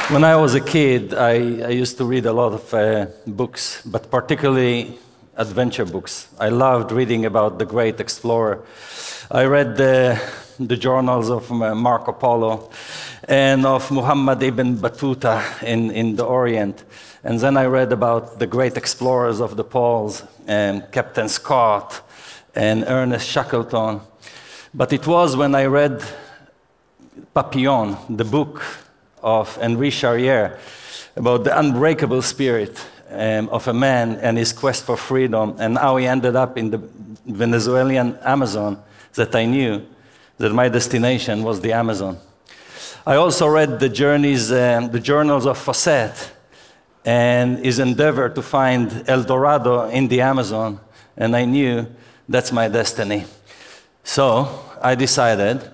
When I was a kid, I used to read a lot of books, but particularly adventure books. I loved reading about the great explorer. I read the journals of Marco Polo and of Muhammad ibn Battuta in the Orient. And then I read about the great explorers of the poles, Captain Scott and Ernest Shackleton. But it was when I read Papillon, the book of Henri Charrière, about the unbreakable spirit of a man and his quest for freedom, and how he ended up in the Venezuelan Amazon, that I knew that my destination was the Amazon. I also read the journals of Fawcett and his endeavor to find El Dorado in the Amazon, and I knew that's my destiny. So I decided,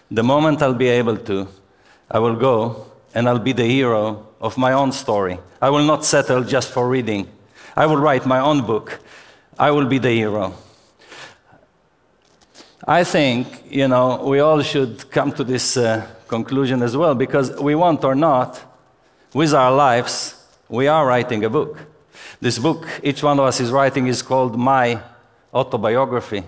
the moment I'll be able to, I will go and I'll be the hero of my own story. I will not settle just for reading. I will write my own book. I will be the hero. I think, you know, we all should come to this conclusion as well, because we want or not, with our lives, we are writing a book. This book, each one of us is writing, is called My Autobiography.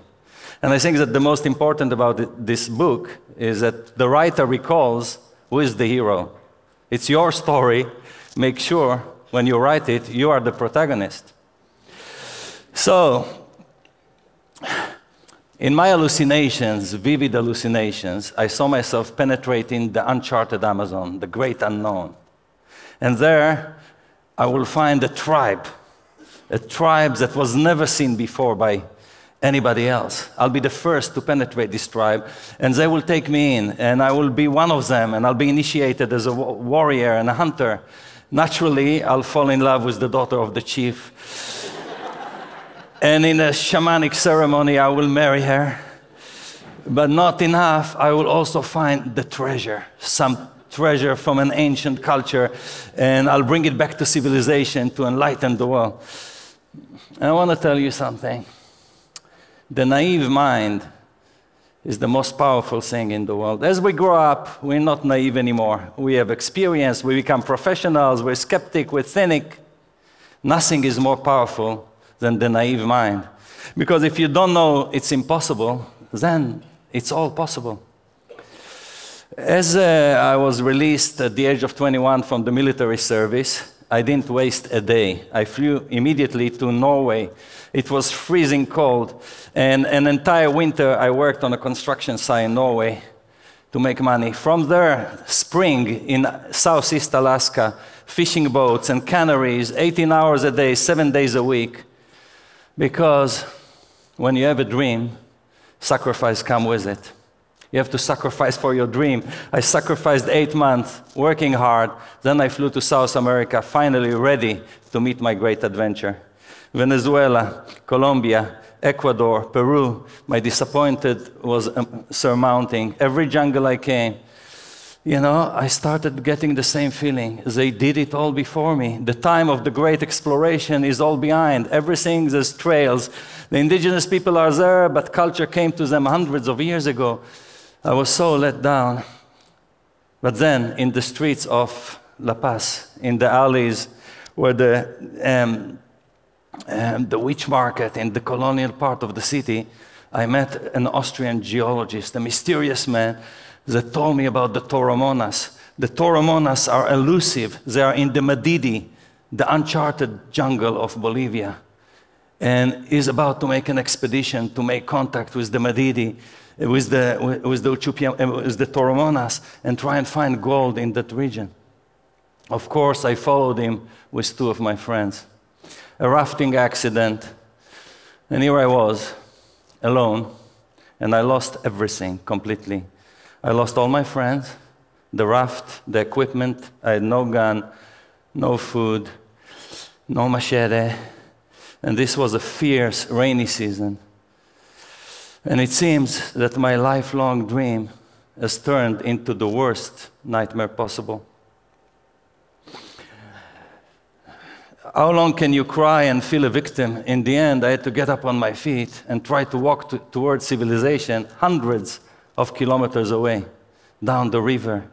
And I think that the most important about this book is that the writer recalls who is the hero. It's your story. Make sure when you write it, you are the protagonist. So, in my hallucinations, vivid hallucinations, I saw myself penetrating the uncharted Amazon, the great unknown. And there, I will find a tribe that was never seen before by anybody else. I'll be the first to penetrate this tribe, and they will take me in, and I will be one of them, and I'll be initiated as a warrior and a hunter. Naturally, I'll fall in love with the daughter of the chief. And in a shamanic ceremony, I will marry her. But not enough, I will also find the treasure, some treasure from an ancient culture, and I'll bring it back to civilization to enlighten the world. And I want to tell you something. The naive mind is the most powerful thing in the world. As we grow up, we're not naive anymore. We have experience, we become professionals, we're skeptic, we're cynic. Nothing is more powerful than the naive mind. Because if you don't know it's impossible, then it's all possible. As I was released at the age of 21 from the military service, I didn't waste a day. I flew immediately to Norway. It was freezing cold, and an entire winter I worked on a construction site in Norway to make money. From there, spring in Southeast Alaska, fishing boats and canneries, 18 hours a day, 7 days a week. Because when you have a dream, sacrifice comes with it. You have to sacrifice for your dream. I sacrificed 8 months working hard. Then I flew to South America, finally ready to meet my great adventure. Venezuela, Colombia, Ecuador, Peru. My disappointment was surmounting. Every jungle I came, you know, I started getting the same feeling. They did it all before me. The time of the great exploration is all behind. Everything, there's trails. The indigenous people are there, but culture came to them hundreds of years ago. I was so let down. But then, in the streets of La Paz, in the alleys where the witch market in the colonial part of the city, I met an Austrian geologist, a mysterious man that told me about the Toromonas. The Toromonas are elusive. They are in the Madidi, the uncharted jungle of Bolivia. And he's about to make an expedition to make contact with the Madidi, with the Toromonas, and try and find gold in that region. Of course, I followed him with 2 of my friends. A rafting accident, and here I was, alone, and I lost everything completely. I lost all my friends, the raft, the equipment. I had no gun, no food, no machete, and this was a fierce, rainy season. And it seems that my lifelong dream has turned into the worst nightmare possible. How long can you cry and feel a victim? In the end, I had to get up on my feet and try to walk towards civilization, hundreds of kilometers away, down the river.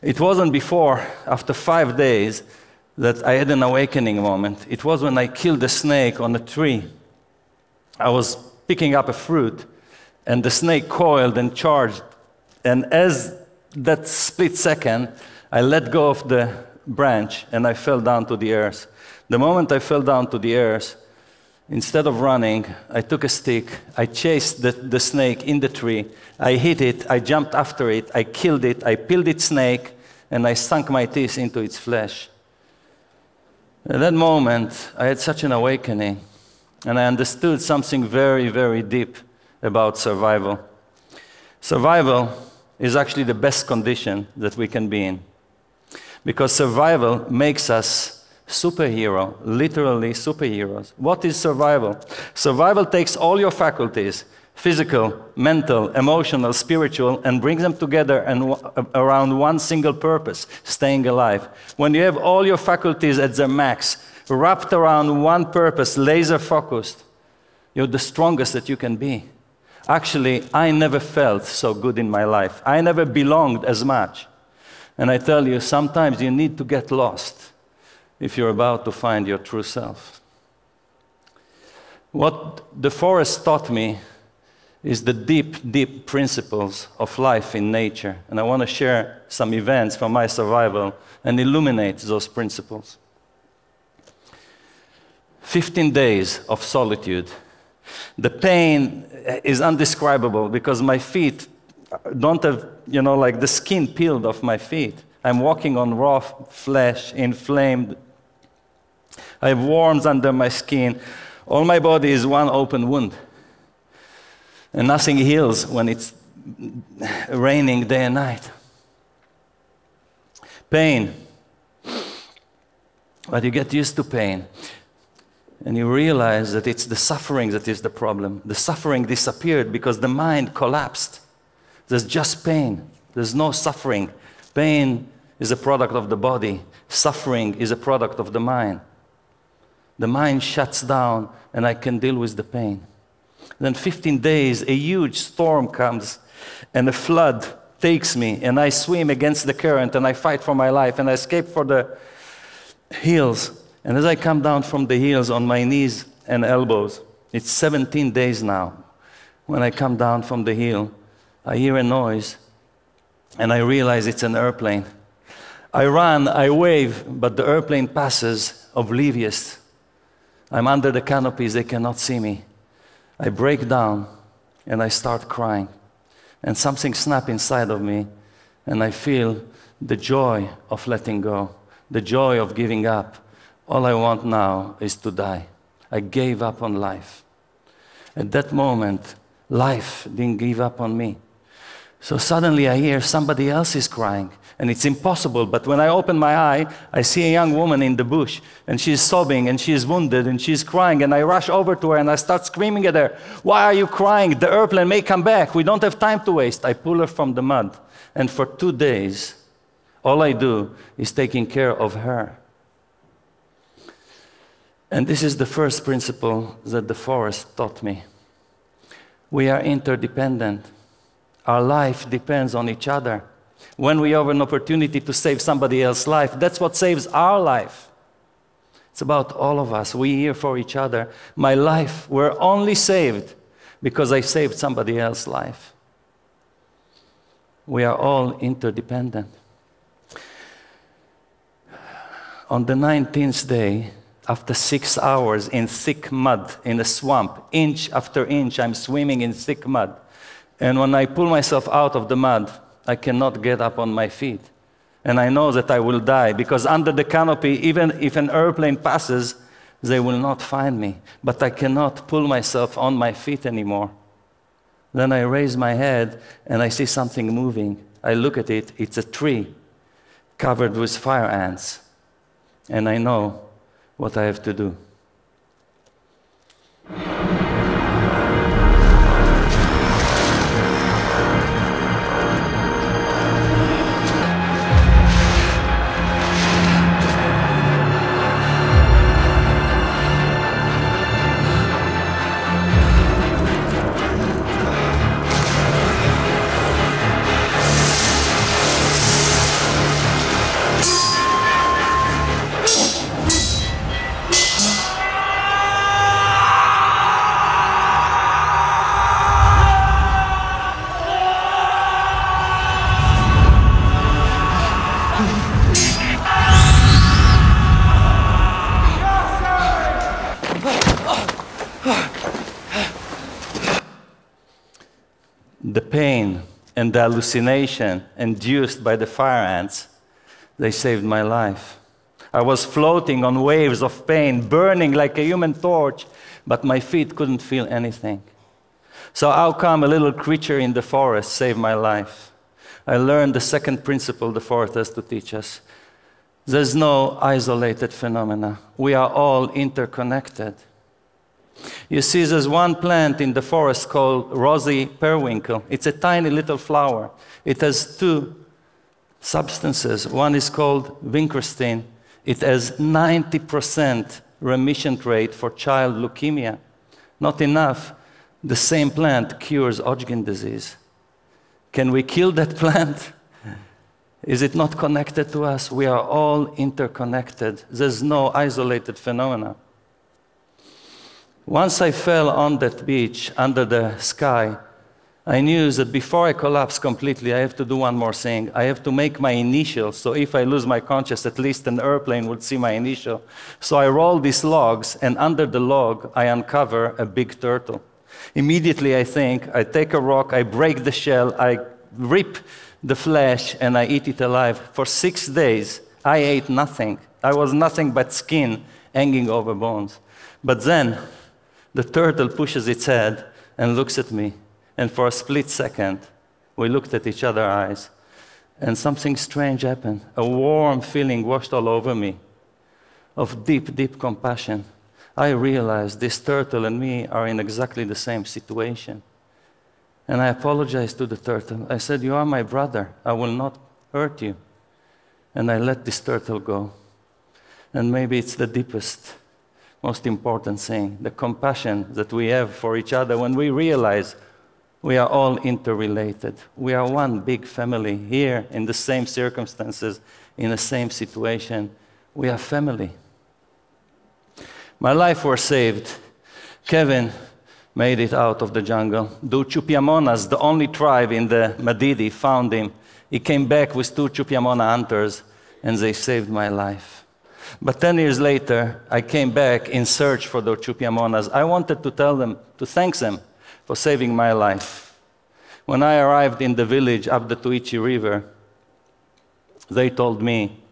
It wasn't before, after 5 days, that I had an awakening moment. It was when I killed a snake on a tree. I was picking up a fruit, and the snake coiled and charged. And as that split second, I let go of the branch, and I fell down to the earth. The moment I fell down to the earth, instead of running, I took a stick, I chased the snake in the tree, I hit it, I jumped after it, I killed it, I peeled its snake, and I sunk my teeth into its flesh. At that moment, I had such an awakening, and I understood something very, very deep about survival. Survival is actually the best condition that we can be in, because survival makes us superhero, literally superheroes. What is survival? Survival takes all your faculties, physical, mental, emotional, spiritual, and brings them together and around one single purpose, staying alive. When you have all your faculties at their max, wrapped around one purpose, laser focused, you're the strongest that you can be. Actually, I never felt so good in my life. I never belonged as much. And I tell you, sometimes you need to get lost if you're about to find your true self. What the forest taught me is the deep, deep principles of life in nature. And I want to share some events from my survival and illuminate those principles. 15 days of solitude. The pain is indescribable because my feet don't have, like the skin peeled off my feet. I'm walking on raw flesh, inflamed. I have worms under my skin. All my body is one open wound. And nothing heals when it's raining day and night. Pain. But you get used to pain. And you realize that it's the suffering that is the problem. The suffering disappeared because the mind collapsed. There's just pain. There's no suffering. Pain is a product of the body. Suffering is a product of the mind. The mind shuts down, and I can deal with the pain. Then 15 days, a huge storm comes, and a flood takes me, and I swim against the current, and I fight for my life, and I escape for the hills. And as I come down from the hills on my knees and elbows, it's 17 days now. When I come down from the hill, I hear a noise, and I realize it's an airplane. I run, I wave, but the airplane passes oblivious. I'm under the canopies, they cannot see me. I break down, and I start crying. And something snaps inside of me, and I feel the joy of letting go, the joy of giving up. All I want now is to die. I gave up on life. At that moment, life didn't give up on me. So suddenly I hear somebody else is crying, and it's impossible. But when I open my eye, I see a young woman in the bush, and she's sobbing, and she's wounded, and she's crying, and I rush over to her, and I start screaming at her, "Why are you crying? The airplane may come back. We don't have time to waste." I pull her from the mud, and for 2 days, all I do is taking care of her. And this is the first principle that the forest taught me. We are interdependent. Our life depends on each other. When we have an opportunity to save somebody else's life, that's what saves our life. It's about all of us. We're here for each other. My life were only saved because I saved somebody else's life. We are all interdependent. On the 19th day, after 6 hours in thick mud, in a swamp, inch after inch, I'm swimming in thick mud. And when I pull myself out of the mud, I cannot get up on my feet. And I know that I will die, because under the canopy, even if an airplane passes, they will not find me. But I cannot pull myself on my feet anymore. Then I raise my head, and I see something moving. I look at it. It's a tree covered with fire ants. And I know what I have to do. pain and the hallucination induced by the fire ants, they saved my life. I was floating on waves of pain, burning like a human torch, but my feet couldn't feel anything. So how come a little creature in the forest saved my life? I learned the second principle the forest has to teach us. There's no isolated phenomena. We are all interconnected. You see, there's one plant in the forest called rosy periwinkle. It's a tiny little flower. It has two substances. One is called vincristine. It has 90% remission rate for child leukemia. Not enough. The same plant cures Hodgkin disease. Can we kill that plant? Is it not connected to us? We are all interconnected. There's no isolated phenomena. Once I fell on that beach under the sky, I knew that before I collapse completely, I have to do one more thing. I have to make my initials, so if I lose my conscious, at least an airplane would see my initial. So I roll these logs, and under the log, I uncover a big turtle. Immediately, I think, I take a rock, I break the shell, I rip the flesh, and I eat it alive. For 6 days, I ate nothing. I was nothing but skin hanging over bones. But then, the turtle pushes its head and looks at me. And for a split second, we looked at each other's eyes. And something strange happened. A warm feeling washed all over me of deep, deep compassion. I realized this turtle and me are in exactly the same situation. And I apologized to the turtle. I said, "You are my brother. I will not hurt you." And I let this turtle go. And maybe it's the deepest, most important thing, the compassion that we have for each other when we realize we are all interrelated. We are one big family here in the same circumstances, in the same situation. We are family. My life was saved. Kevin made it out of the jungle. The Chupiamonas, the only tribe in the Madidi, found him. He came back with 2 Chupiamona hunters, and they saved my life. But 10 years later, I came back in search for the Chupiamonas. I wanted to tell them, to thank them for saving my life. When I arrived in the village up the Tuichi River, they told me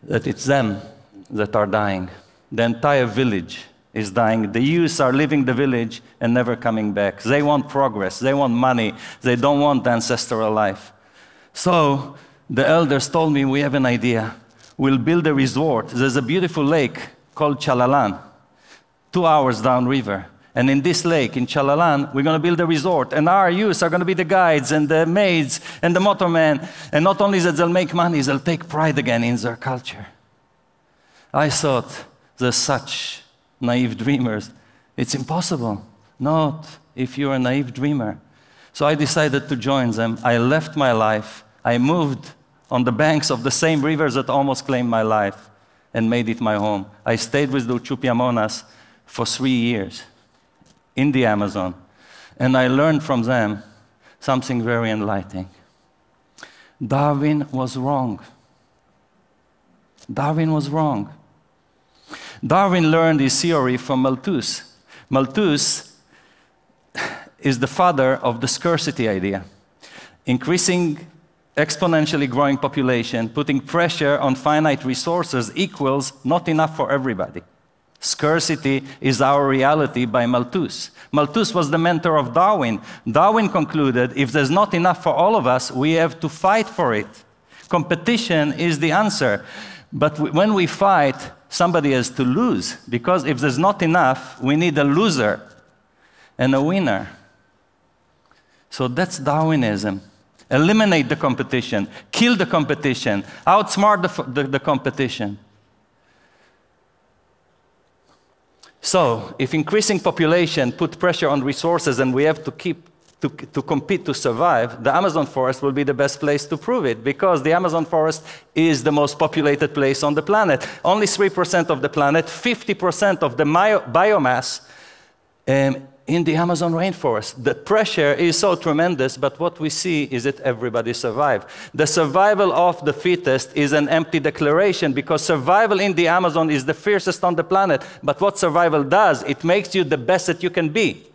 that it's them that are dying. The entire village is dying. The youth are leaving the village and never coming back. They want progress. They want money. They don't want the ancestral life. So the elders told me, we have an idea. We'll build a resort. There's a beautiful lake called Chalalan, 2 hours downriver. And in this lake, in Chalalan, we're going to build a resort. And our youth are going to be the guides and the maids and the motormen. And not only that they'll make money, they'll take pride again in their culture. I thought, they're such naive dreamers. It's impossible. Not if you're a naive dreamer. So I decided to join them. I left my life. I moved on the banks of the same rivers that almost claimed my life and made it my home. I stayed with the Chupiamonas for 3 years in the Amazon. And I learned from them something very enlightening. Darwin was wrong. Darwin was wrong. Darwin learned his theory from Malthus. Malthus is the father of the scarcity idea. Increasing, exponentially growing population, putting pressure on finite resources equals not enough for everybody. Scarcity is our reality by Malthus. Malthus was the mentor of Darwin. Darwin concluded, if there's not enough for all of us, we have to fight for it. Competition is the answer. But when we fight, somebody has to lose, because if there's not enough, we need a loser and a winner. So that's Darwinism. Eliminate the competition, kill the competition, outsmart the competition. So, if increasing population put pressure on resources and we have to compete to survive, the Amazon forest will be the best place to prove it, because the Amazon forest is the most populated place on the planet. Only 3% of the planet, 50% of the biomass in the Amazon rainforest. The pressure is so tremendous, but what we see is that everybody survived. The survival of the fittest is an empty declaration, because survival in the Amazon is the fiercest on the planet. But what survival does, it makes you the best that you can be.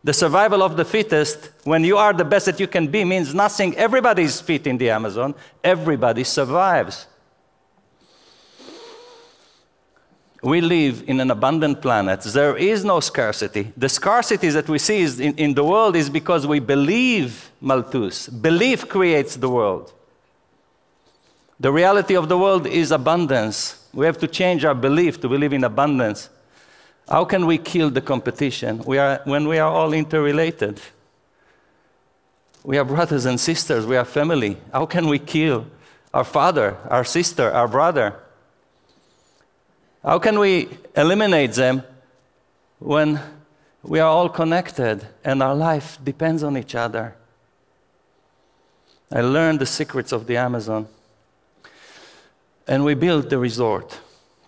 The survival of the fittest, when you are the best that you can be, means nothing. Everybody is fit in the Amazon. Everybody survives. We live in an abundant planet. There is no scarcity. The scarcity that we see in the world is because we believe Malthus. Belief creates the world. The reality of the world is abundance. We have to change our belief to believe in abundance. How can we kill the competition when we are all interrelated? We are brothers and sisters. We are family. How can we kill our father, our sister, our brother? How can we eliminate them when we are all connected and our life depends on each other? I learned the secrets of the Amazon. And we built the resort.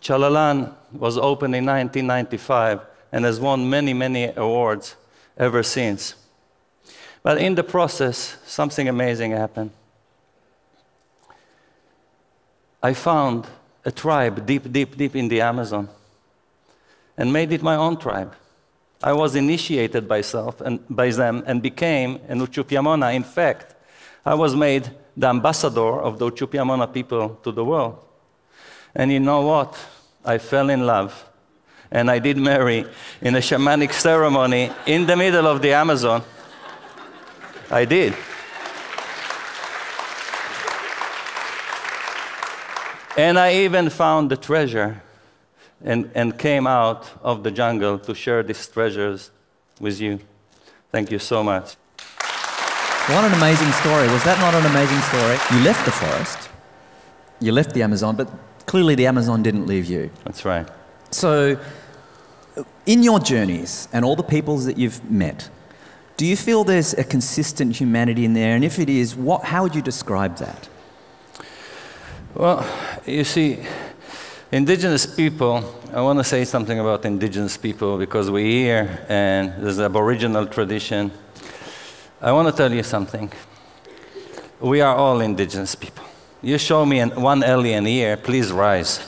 Chalalan was opened in 1995 and has won many, many awards ever since. But in the process, something amazing happened. I found a tribe deep, deep, deep in the Amazon and made it my own tribe. I was initiated by them and became an Uchupiamona. In fact, I was made the ambassador of the Uchupiamona people to the world. And you know what? I fell in love. And I did marry in a shamanic ceremony in the middle of the Amazon. I did. And I even found the treasure and came out of the jungle to share these treasures with you. Thank you so much. What an amazing story. Was that not an amazing story? You left the forest, you left the Amazon, but clearly the Amazon didn't leave you. That's right. So, in your journeys and all the peoples that you've met, do you feel there's a consistent humanity in there? And if it is, how would you describe that? Well, you see, indigenous people, I want to say something about indigenous people because we're here and there's Aboriginal tradition. I want to tell you something. We are all indigenous people. You show me one alien here, please rise.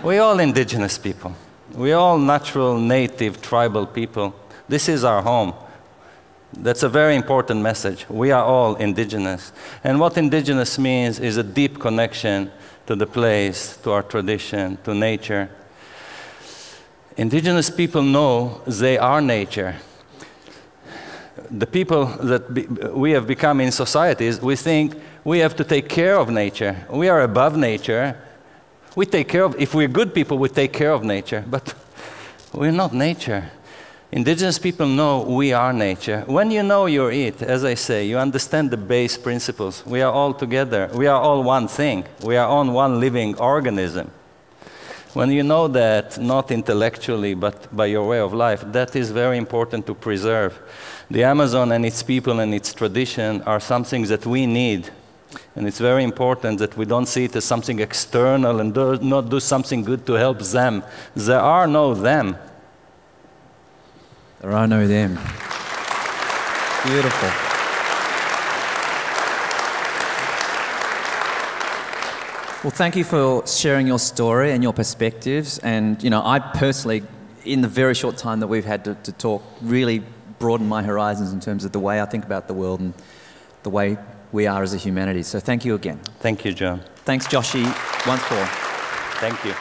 We're all indigenous people. We're all natural, native, tribal people. This is our home. That's a very important message. We are all indigenous. And what indigenous means is a deep connection to the place, to our tradition, to nature. Indigenous people know they are nature. The people that we have become in societies, we think we have to take care of nature. We are above nature. We take care of, if we're good people, we take care of nature, but we're not nature. Indigenous people know we are nature. When you know you're it, as I say, you understand the base principles. We are all together. We are all one thing. We are on one living organism. When you know that, not intellectually, but by your way of life, that is very important to preserve. The Amazon and its people and its tradition are something that we need. And it's very important that we don't see it as something external and not do something good to help them. There are no them. There are no them. Beautiful. Well, thank you for sharing your story and your perspectives. And, you know, I personally, in the very short time that we've had to talk, really broadened my horizons in terms of the way I think about the world and the way we are as a humanity. So thank you again. Thank you, John. Thanks, Yossi, once more. Thank you.